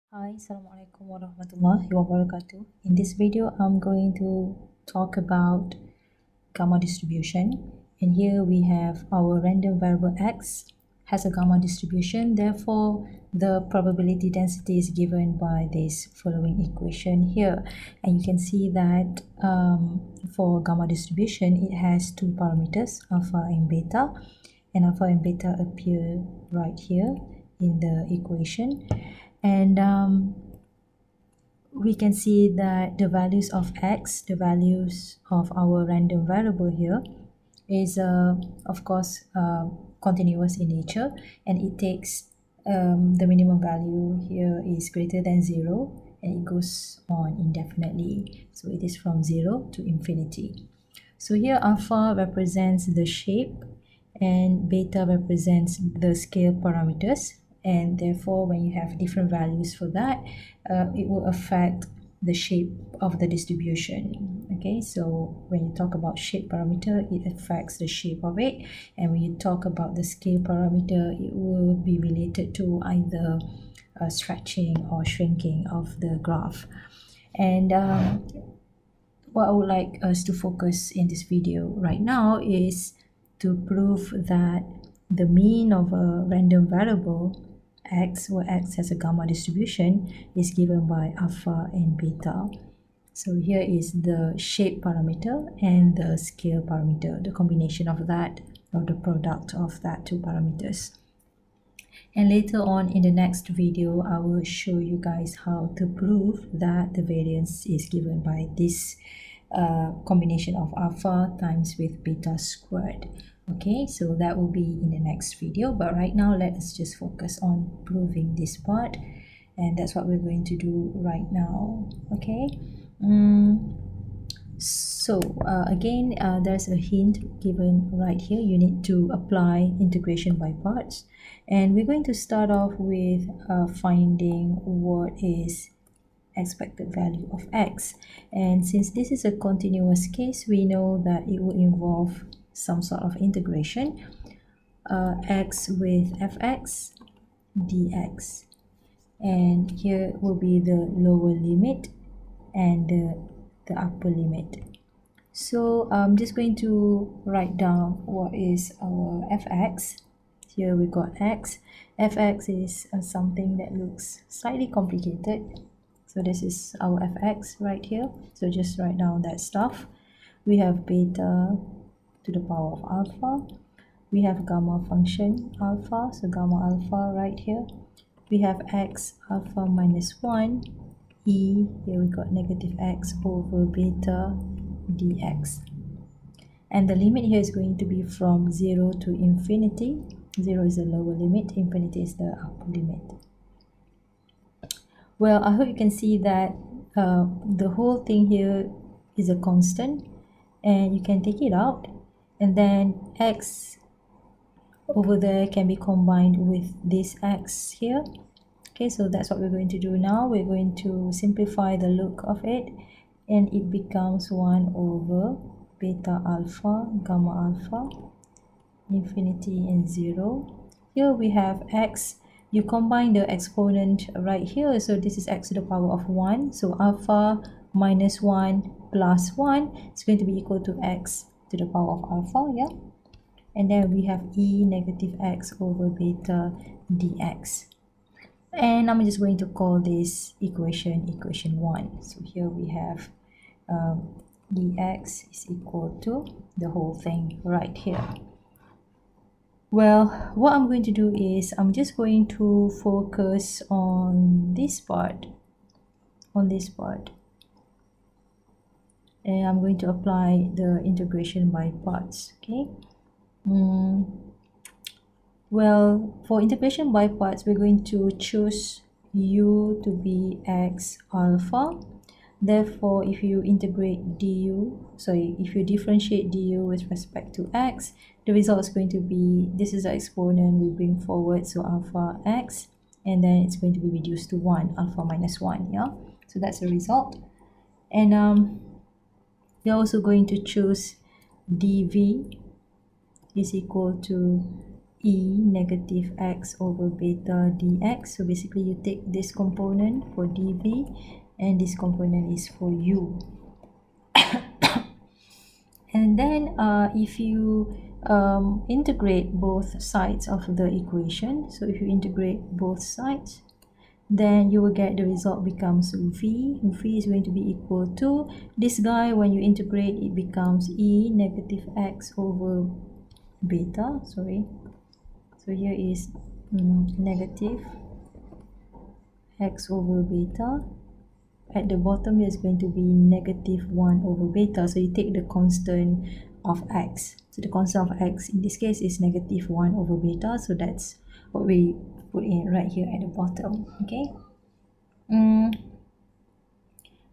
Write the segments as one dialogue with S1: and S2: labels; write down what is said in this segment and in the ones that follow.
S1: Hi, Assalamualaikum warahmatullahi wabarakatuh. In this video, I'm going to talk about gamma distribution. And here we have our random variable x has a gamma distribution. Therefore, the probability density is given by this following equation here. And you can see that for gamma distribution, it has two parameters, alpha and beta. And alpha and beta appear right here in the equation. And we can see that the values of x, the values of our random variable here, is of course continuous in nature, and it takes the minimum value here is greater than 0, and it goes on indefinitely. So it is from 0 to infinity. So here alpha represents the shape and beta represents the scale parameters, and therefore when you have different values for that, it will affect the shape of the distribution. Okay, so when you talk about shape parameter, it affects the shape of it, and when you talk about the scale parameter, it will be related to either stretching or shrinking of the graph. And what I would like us to focus in this video right now is to prove that the mean of a random variable x, where x has a gamma distribution, is given by alpha and beta. So here is the shape parameter and the scale parameter, the combination of that, or the product of that two parameters. And later on in the next video, I will show you guys how to prove that the variance is given by this combination of alpha times with beta squared. Okay, so that will be in the next video, but right now let us just focus on proving this part, and that's what we're going to do right now. Okay. So again, there's a hint given right here. You need to apply integration by parts, and we're going to start off with finding what is expected value of x. And since this is a continuous case, we know that it will involve some sort of integration, x with fx dx, and here will be the lower limit and the upper limit. So I'm just going to write down what is our fx. Here we got x. Fx is something that looks slightly complicated. So this is our fx right here. So just write down that stuff. We have beta to the power of alpha. We have gamma function alpha. So gamma alpha right here. We have x alpha minus 1 e, here we got negative x over beta dx, and the limit here is going to be from 0 to infinity. 0 is the lower limit, infinity is the upper limit. Well, I hope you can see that the whole thing here is a constant, and you can take it out, and then x over there can be combined with this x here. Okay, so that's what we're going to do now. We're going to simplify the look of it, and it becomes 1 over beta alpha, gamma alpha, infinity and 0. Here we have x. You combine the exponent right here, so this is x to the power of 1. So alpha minus 1 plus 1 is going to be equal to x to the power of alpha, yeah? And then we have e negative x over beta dx. And I'm just going to call this equation 1. So here we have dx is equal to the whole thing right here. Well, what I'm going to do is I'm just going to focus on this part, and I'm going to apply the integration by parts. Okay. Well, for integration by parts, we're going to choose u to be x alpha. Therefore, if you integrate if you differentiate du with respect to x, the result is going to be, this is the exponent we bring forward, so alpha x, and then it's going to be reduced to 1, alpha minus 1, yeah? So that's the result. And we're also going to choose dv is equal to e negative x over beta dx. So basically you take this component for dv and this component is for u. And then if you integrate both sides of the equation, so if you integrate both sides, then you will get the result becomes v. V is going to be equal to this guy. When you integrate, it becomes e negative x over beta. Sorry, so here is negative x over beta. At the bottom here is going to be negative 1 over beta. So you take the constant of x. So the constant of x in this case is negative 1 over beta. So that's what we put in right here at the bottom. Okay.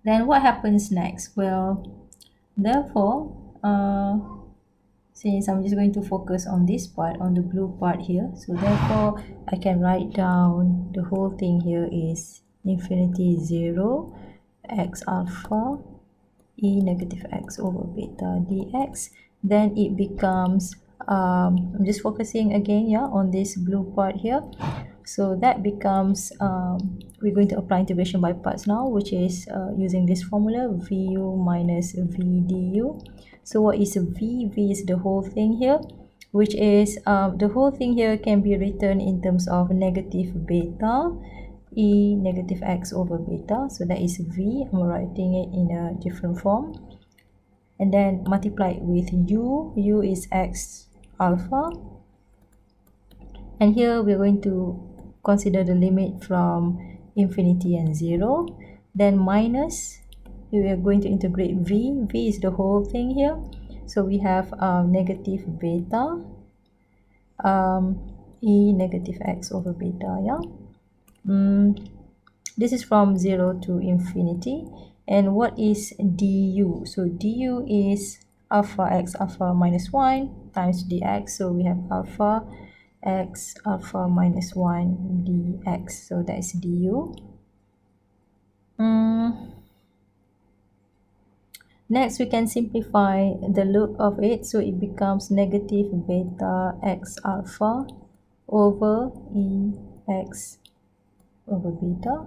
S1: Then what happens next? Well, therefore, since I'm just going to focus on this part, on the blue part here, so therefore I can write down the whole thing here is infinity 0 x alpha e negative x over beta dx. Then it becomes I'm just focusing again on this blue part here. So that becomes we're going to apply integration by parts now, which is using this formula vu minus v du. So what is v? V is the whole thing here, which is the whole thing here can be written in terms of negative beta e negative x over beta. So that is v. I'm writing it in a different form, and then multiply it with u. U is x alpha, and here we're going to consider the limit from infinity and 0. Then minus, we are going to integrate v. V is the whole thing here, so we have negative beta e negative x over beta. This is from 0 to infinity. And what is du? So du is alpha x alpha minus 1 times dx. So we have alpha x alpha minus 1 dx. So that is du. Next, we can simplify the look of it. So it becomes negative beta x alpha over e x over beta,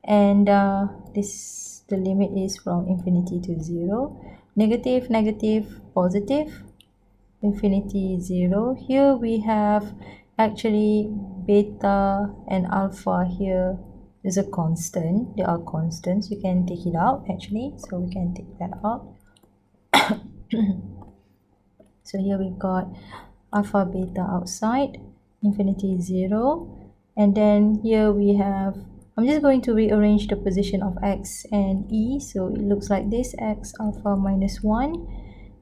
S1: and the limit is from infinity to 0. Negative, negative, positive, infinity 0. Here we have actually beta and alpha. Here is a constant. They are constants. You can take it out actually, so we can take that out. So here we've got alpha beta outside, infinity 0. And then here we have, I'm just going to rearrange the position of x and e. So it looks like this, x alpha minus 1,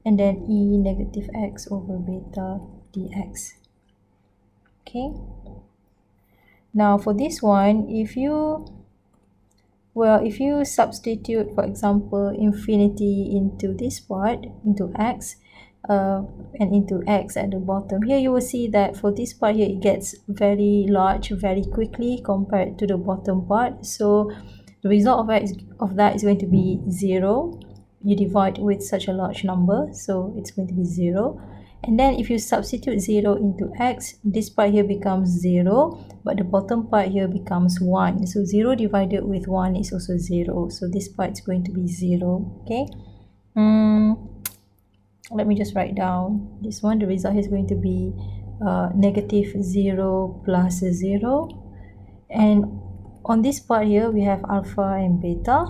S1: and then e negative x over beta dx. Okay. Now for this one, if you substitute, for example, infinity into this part, into x, and into x at the bottom here, you will see that for this part here it gets very large very quickly compared to the bottom part. So the result of that is going to be 0. You divide with such a large number, so it's going to be 0. And then if you substitute 0 into x, this part here becomes 0, but the bottom part here becomes 1. So 0 divided with 1 is also 0. So this part is going to be 0. Okay. Let me just write down this one. The result is going to be negative 0 plus 0. And on this part here, we have alpha and beta.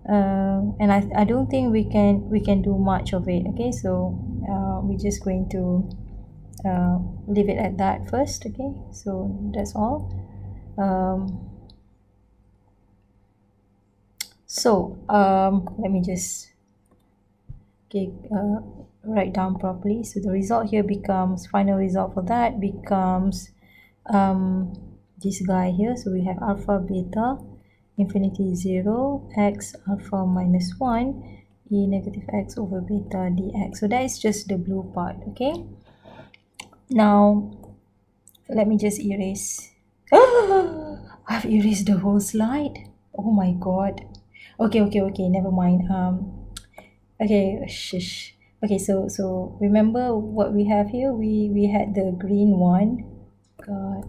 S1: And I don't think we can do much of it. Okay, so we're just going to leave it at that first. Okay, so that's all. Let me just write down properly. So the result here becomes, final result for that becomes this guy here. So we have alpha beta infinity 0 x alpha minus 1 e negative x over beta dx. So that is just the blue part. Okay, now let me just erase. I've erased the whole slide. Oh my god. Okay, never mind. Okay, shush. Okay, so remember what we have here. We had the green one. God,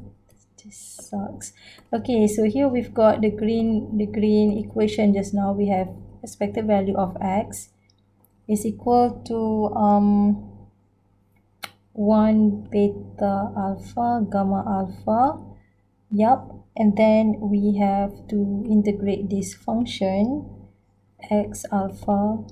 S1: this sucks. Okay, so here we've got the green equation. Just now we have expected value of x is equal to 1 beta alpha gamma alpha. Yup, and then we have to integrate this function x alpha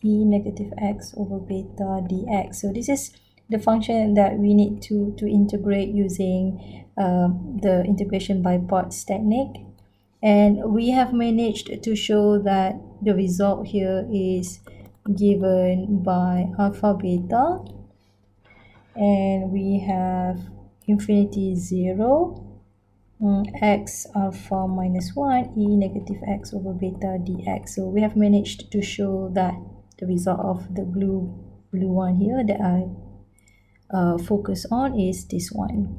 S1: e negative x over beta dx. So this is the function that we need to integrate using the integration by parts technique. And we have managed to show that the result here is given by alpha beta, and we have infinity 0 x alpha minus 1 e negative x over beta dx. So we have managed to show that the result of the blue one here that I focus on is this one,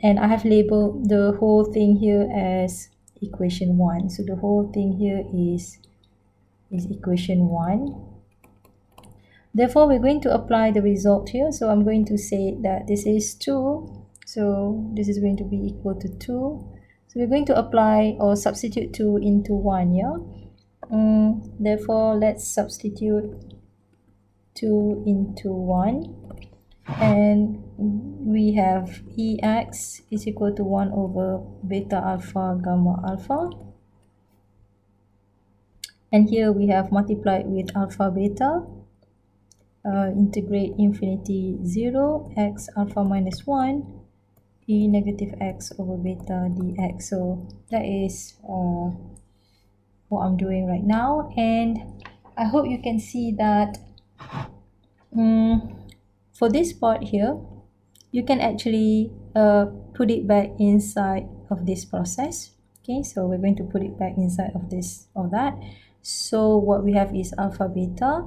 S1: and I have labeled the whole thing here as equation 1. So the whole thing here is equation 1. Therefore, we're going to apply the result here. So I'm going to say that this is 2. So this is going to be equal to 2. So we're going to apply or substitute 2 into 1, yeah? Therefore, let's substitute 2 into 1. And we have Ex is equal to 1 over beta alpha gamma alpha. And here we have multiplied with alpha beta. Integrate infinity 0 x alpha minus 1 e negative x over beta dx. So that is what I'm doing right now, and I hope you can see that for this part here you can actually put it back inside of this process. Okay, so we're going to put it back inside of this or that. So what we have is alpha beta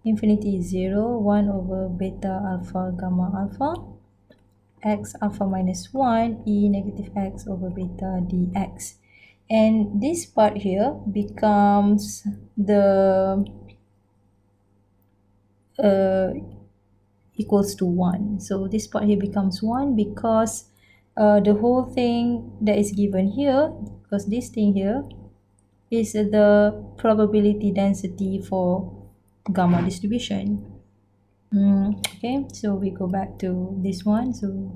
S1: infinity 0 1 over beta alpha gamma alpha x alpha minus 1 e negative x over beta dx, and this part here becomes the equals to 1. So this part here becomes 1 because the whole thing that is given here, because this thing here is the probability density for gamma distribution. Okay, so we go back to this one. So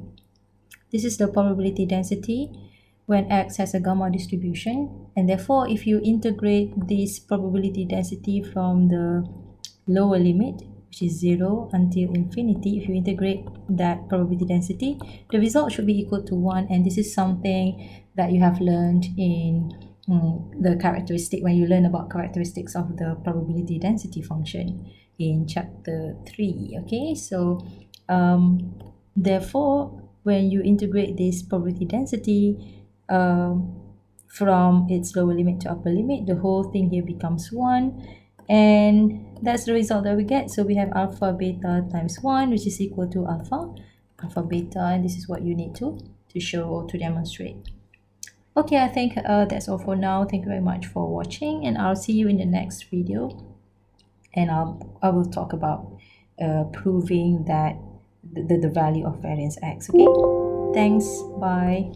S1: this is the probability density when x has a gamma distribution, and therefore if you integrate this probability density from the lower limit, which is 0 until infinity, if you integrate that probability density, the result should be equal to 1. And this is something that you have learned in the characteristic, when you learn about characteristics of the probability density function in chapter 3. Okay, so therefore when you integrate this probability density from its lower limit to upper limit, the whole thing here becomes 1, and that's the result that we get. So we have alpha beta times 1, which is equal to alpha beta, and this is what you need to show or to demonstrate. Okay, I think that's all for now. Thank you very much for watching, and I'll see you in the next video, and I will talk about proving that the value of variance x. Okay, thanks, bye.